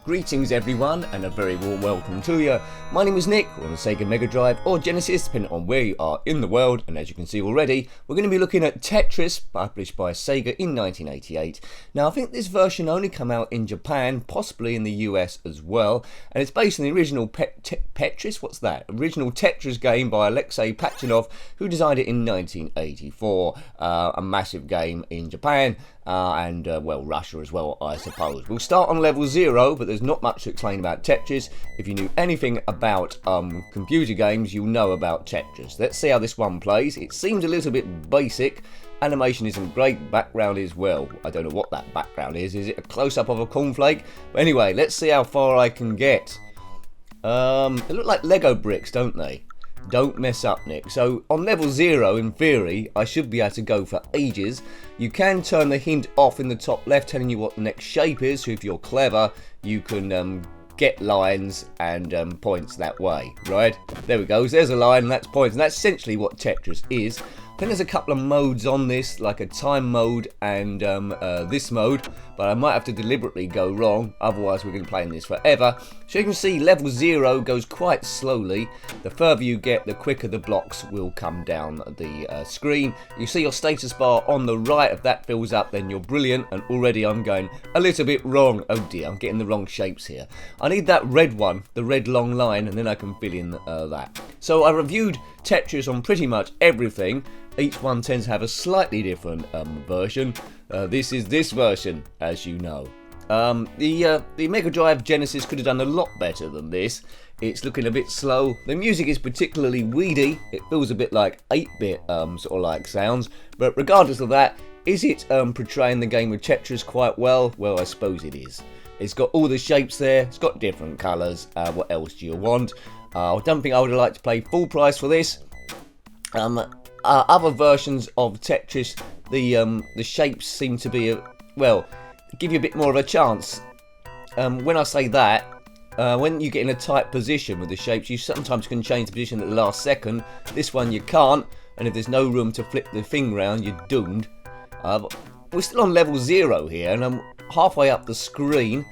Greetings everyone, and a very warm welcome to you. My name is Nick, we're on the SEGA Mega Drive or Genesis, depending on where you are in the world, and as you can see already, we're going to be looking at Tetris, published by SEGA in 1988. Now I think this version only came out in Japan, possibly in the US as well, and it's based on the original original Tetris game by Alexei Pachinov, who designed it in 1984. A massive game in Japan, and well, Russia as well, I suppose. We'll start on level 0, but there's not much to explain about Tetris. If you knew anything about computer games, you'll know about Tetris. Let's see how this one plays. It seems a little bit basic. Animation isn't great, background is, well, I don't know what that background is. Is it a close-up of a cornflake? But anyway, let's see how far I can get. They look like Lego bricks, don't they? Don't mess up, Nick. So on level 0, in theory, I should be able to go for ages. You can turn the hint off in the top left, telling you what the next shape is. So if you're clever, you can get lines and points that way, right? There we go. So there's a line, and that's points, and that's essentially what Tetris is. Then there's a couple of modes on this, like a time mode and this mode, but I might have to deliberately go wrong, otherwise we're going to be playing this forever. So you can see level 0 goes quite slowly. The further you get, the quicker the blocks will come down the screen. You see your status bar on the right. If that fills up, then you're brilliant, and already I'm going a little bit wrong. Oh dear, I'm getting the wrong shapes here. I need that red one, the red long line, and then I can fill in that. So I reviewed Tetris on pretty much everything. Each one tends to have a slightly different version. This is this version, as you know. The Mega Drive Genesis could have done a lot better than this. It's looking a bit slow. The music is particularly weedy. It feels a bit like 8-bit sort of like sounds. But regardless of that, is it portraying the game of Tetris quite well? Well, I suppose it is. It's got all the shapes there. It's got different colours. What else do you want? I don't think I would have liked to pay full price for this. Other versions of Tetris, the shapes seem to be, well, give you a bit more of a chance. When I say that, when you get in a tight position with the shapes, you sometimes can change the position at the last second. This one you can't, and if there's no room to flip the thing round, you're doomed. We're still on level 0 here, and I'm halfway up the screen.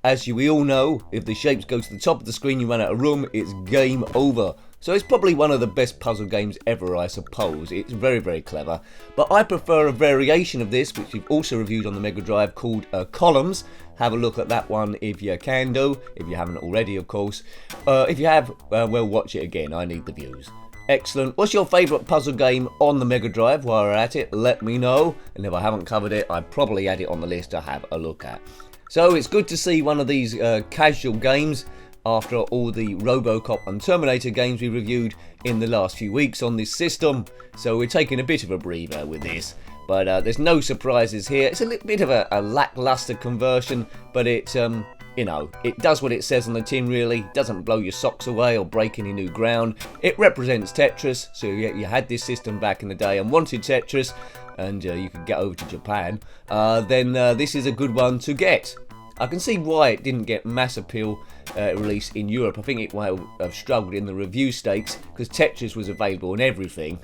As we all know, if the shapes go to the top of the screen, you run out of room, it's game over. So it's probably one of the best puzzle games ever, I suppose. It's very, very clever. But I prefer a variation of this, which we've also reviewed on the Mega Drive, called Columns. Have a look at that one if you can do, if you haven't already, of course. If you have, well, watch it again. I need the views. Excellent. What's your favourite puzzle game on the Mega Drive? While we're at it, let me know. And if I haven't covered it, I'd probably add it on the list to have a look at. So it's good to see one of these casual games after all the RoboCop and Terminator games we reviewed in the last few weeks on this system. So we're taking a bit of a breather with this. But there's no surprises here. It's a little bit of a lackluster conversion, but it, you know, it does what it says on the tin really. It doesn't blow your socks away or break any new ground. It represents Tetris, so you had this system back in the day and wanted Tetris, and you could get over to Japan, then this is a good one to get. I can see why it didn't get mass appeal release in Europe. I think it might have struggled in the review stakes because Tetris was available in everything,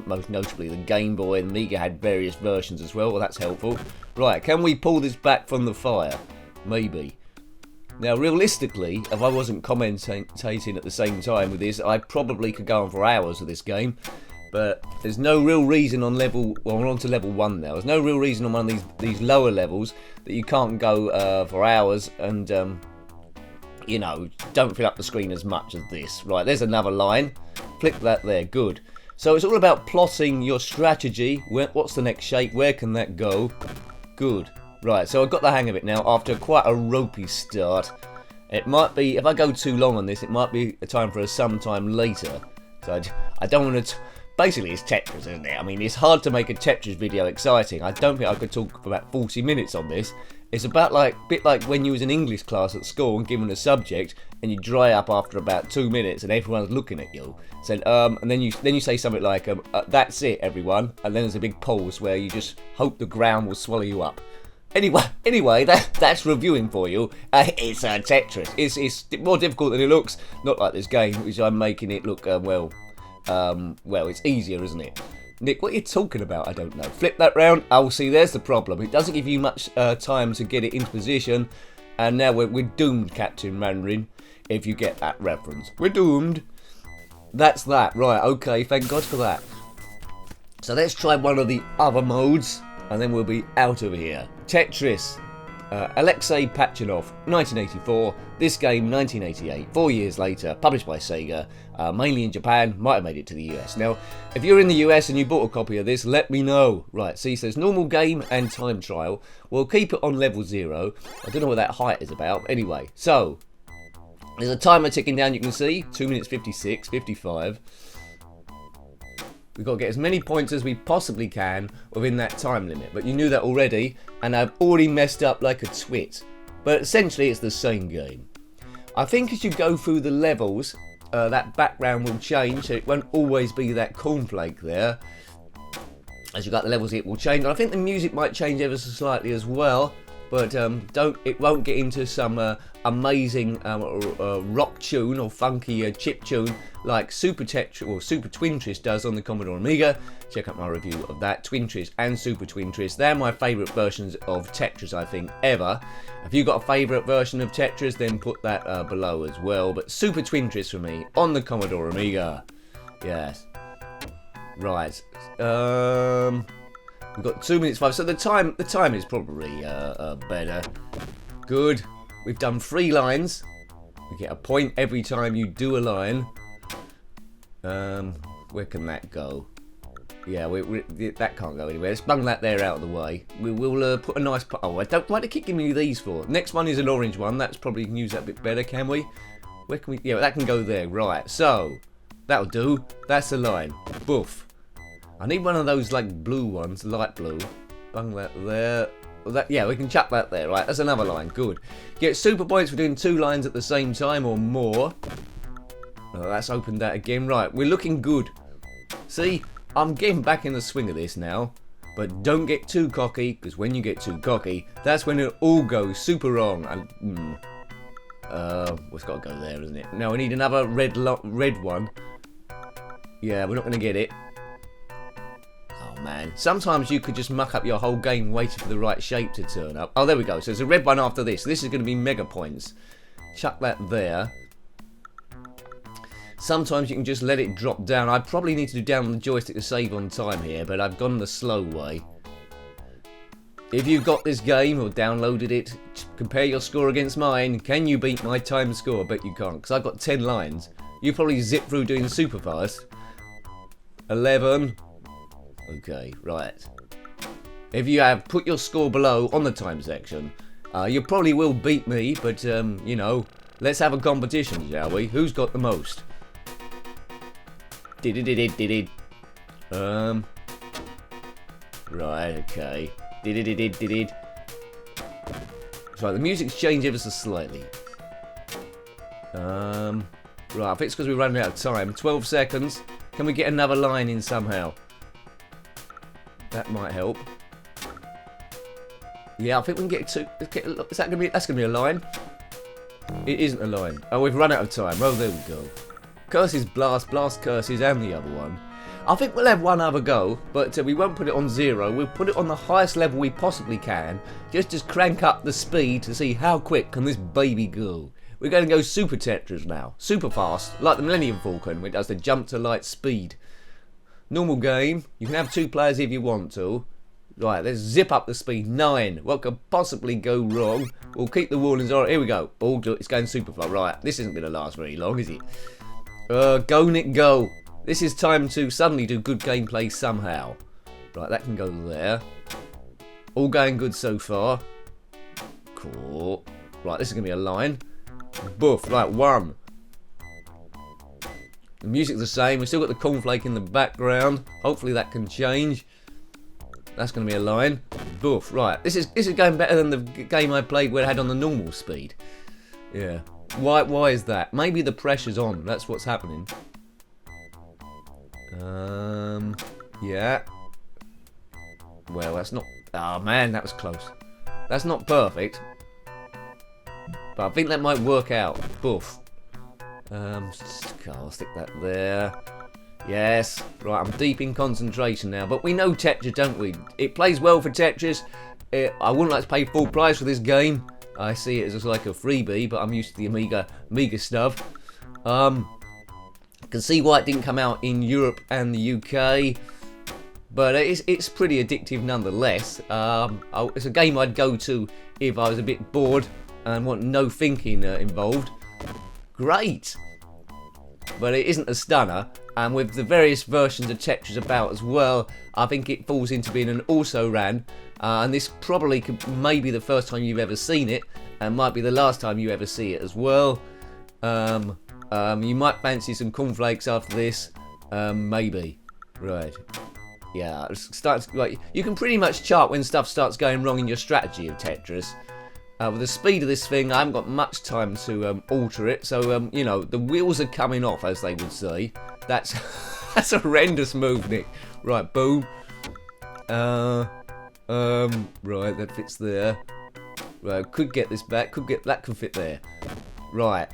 most notably the Game Boy, and Amiga had various versions as well. Well, that's helpful. Right, can we pull this back from the fire? Maybe. Now, realistically, if I wasn't commentating at the same time with this, I probably could go on for hours with this game. But there's no real reason on level, well, we're on to level 1 now. There's no real reason on one of these lower levels that you can't go for hours and, you know, don't fill up the screen as much as this. Right, there's another line. Flick that there, good. So it's all about plotting your strategy. What's the next shape? Where can that go? Good. Right, so I've got the hang of it now after quite a ropey start. It might be, if I go too long on this, it might be a time for a sometime later. So I don't want to... Basically, it's Tetris, isn't it? I mean, it's hard to make a Tetris video exciting. I don't think I could talk for about 40 minutes on this. It's about bit like when you was in English class at school and given a subject and you dry up after about 2 minutes and everyone's looking at you. So, and then you say something like, "That's it, everyone," and then there's a big pause where you just hope the ground will swallow you up. Anyway, that's reviewing for you. It's Tetris. It's more difficult than it looks. Not like this game, which I'm making it look well, it's easier, isn't it? Nick, what are you talking about? I don't know. Flip that round. Oh, see, there's the problem. It doesn't give you much time to get it into position, And now we're doomed, Captain Mandarin, if you get that reference. We're doomed. That's that. Right, okay, thank God for that. So let's try one of the other modes, and then we'll be out of here. Tetris. Alexei Pachinov, 1984. This game, 1988. 4 years later, published by SEGA, mainly in Japan. Might have made it to the US. Now, if you're in the US and you bought a copy of this, let me know. Right, see, it says normal game and time trial. We'll keep it on level 0. I don't know what that height is about. Anyway, so there's a timer ticking down. You can see 2 minutes 56, 55. We've got to get as many points as we possibly can within that time limit. But you knew that already, and I've already messed up like a twit. But essentially, it's the same game. I think as you go through the levels, that background will change, so it won't always be that cornflake there. As you got the levels, it will change. And I think the music might change ever so slightly as well. But it won't get into some amazing rock tune or funky chip tune like Super Tetris or Super Twintris does on the Commodore Amiga. Check out my review of that. Twintris and Super Twintris. They're my favourite versions of Tetris, I think, ever. If you've got a favourite version of Tetris, then put that below as well. But Super Twintris for me on the Commodore Amiga. Yes. Right. We've got 2 minutes 5, so the time is probably better. Good. We've done 3 lines. We get a point every time you do a line. Where can that go? Yeah, that can't go anywhere. Let's bung that there out of the way. We'll put a nice... Oh, I don't like to keep giving you these for. Next one is an orange one. That's probably can use that a bit better, can we? Where can we... Yeah, that can go there. Right, so that'll do. That's a line. Boof. I need one of those like blue ones, light blue. Bung that there. Yeah, we can chuck that there, right? That's another line. Good. Get super points for doing 2 lines at the same time or more. Oh, that's opened that again. Right, we're looking good. See, I'm getting back in the swing of this now. But don't get too cocky, because when you get too cocky, that's when it all goes super wrong. And it's got to go there, isn't it? Now we need another red one. Yeah, we're not going to get it. Man, sometimes you could just muck up your whole game waiting for the right shape to turn up. Oh, there we go. So there's a red one after this. This is going to be mega points. Chuck that there. Sometimes you can just let it drop down. I probably need to do down on the joystick to save on time here, but I've gone the slow way. If you've got this game or downloaded it, compare your score against mine. Can you beat my time score? I bet you can't, because I've got 10 lines. You probably zip through doing super fast. 11. Okay, right. If you have put your score below on the time section, you probably will beat me, but, you know, let's have a competition, shall we? Who's got the most? Right, okay. So the music's changed ever so slightly. Right, I think it's because we're running out of time. 12 seconds. Can we get another line in somehow? That might help. Yeah, I think we can get to... Is that gonna be... That's going to be a line. It isn't a line. Oh, we've run out of time. Oh, there we go. Curses Blast, Blast Curses, and the other one. I think we'll have one other go, but we won't put it on 0. We'll put it on the highest level we possibly can. Just crank up the speed to see how quick can this baby go. We're going to go Super Tetris now. Super fast, like the Millennium Falcon, which does the jump to light speed. Normal game. You can have 2 players if you want to. Right, let's zip up the speed. 9. What could possibly go wrong? We'll keep the warnings on. Here we go. It's going super fast. Right, this isn't going to last very long, is it? Go, Nick, go. This is time to suddenly do good gameplay somehow. Right, that can go there. All going good so far. Cool. Right, this is going to be a line. Boof. Right, 1. The music's the same. We've still got the cornflake in the background. Hopefully that can change. That's going to be a line. Boof. Right. This is going better than the game I played where I had on the normal speed. Yeah. Why is that? Maybe the pressure's on. That's what's happening. Yeah. Well, that's not... Oh, man, that was close. That's not perfect. But I think that might work out. Boof. I'll stick that there. Yes. Right, I'm deep in concentration now. But we know Tetris, don't we? It plays well for Tetris. I wouldn't like to pay full price for this game. I see it as like a freebie, but I'm used to the Amiga stuff. Can see why it didn't come out in Europe and the UK, but it's pretty addictive nonetheless. It's a game I'd go to if I was a bit bored and want no thinking involved. Great, but it isn't a stunner, and with the various versions of Tetris about as well, I think it falls into being an also-ran, and this probably maybe the first time you've ever seen it, and might be the last time you ever see it as well. You might fancy some cornflakes after this, maybe. Right. Yeah, it starts, like, you can pretty much chart when stuff starts going wrong in your strategy of Tetris. With the speed of this thing, I haven't got much time to alter it, so, you know, the wheels are coming off, as they would say. That's that's a horrendous move, Nick. Right, boom. Right, that fits there. Right, could get this back, that could fit there. Right.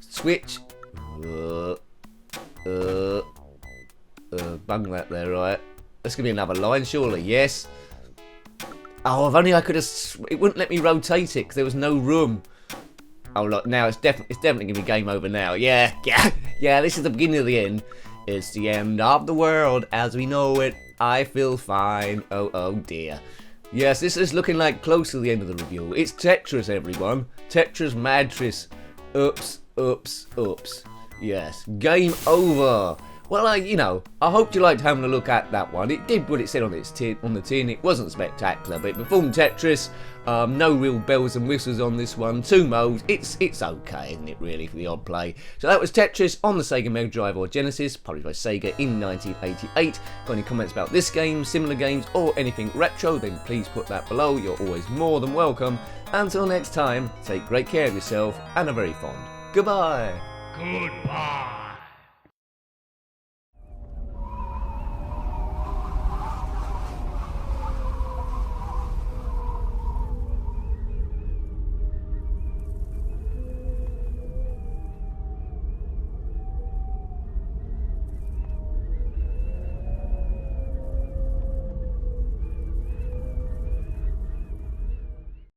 Switch. Bung that there, right. That's going to be another line, surely. Yes. Oh, if only I could have... It wouldn't let me rotate it because there was no room. Oh, look, now it's definitely going to be game over now. Yeah, this is the beginning of the end. It's the end of the world as we know it. I feel fine. Oh dear. Yes, this is looking like close to the end of the review. It's Tetris, everyone. Tetris Madtris. Oops. Yes, game over. Well, I hoped you liked having a look at that one. It did what it said on the tin. It wasn't spectacular, but it performed Tetris. No real bells and whistles on this one. 2 modes. It's okay, isn't it, really, for the odd play? So that was Tetris on the SEGA Mega Drive or Genesis, published by SEGA in 1988. Got any comments about this game, similar games, or anything retro, then please put that below. You're always more than welcome. Until next time, take great care of yourself and a very fond goodbye. Goodbye.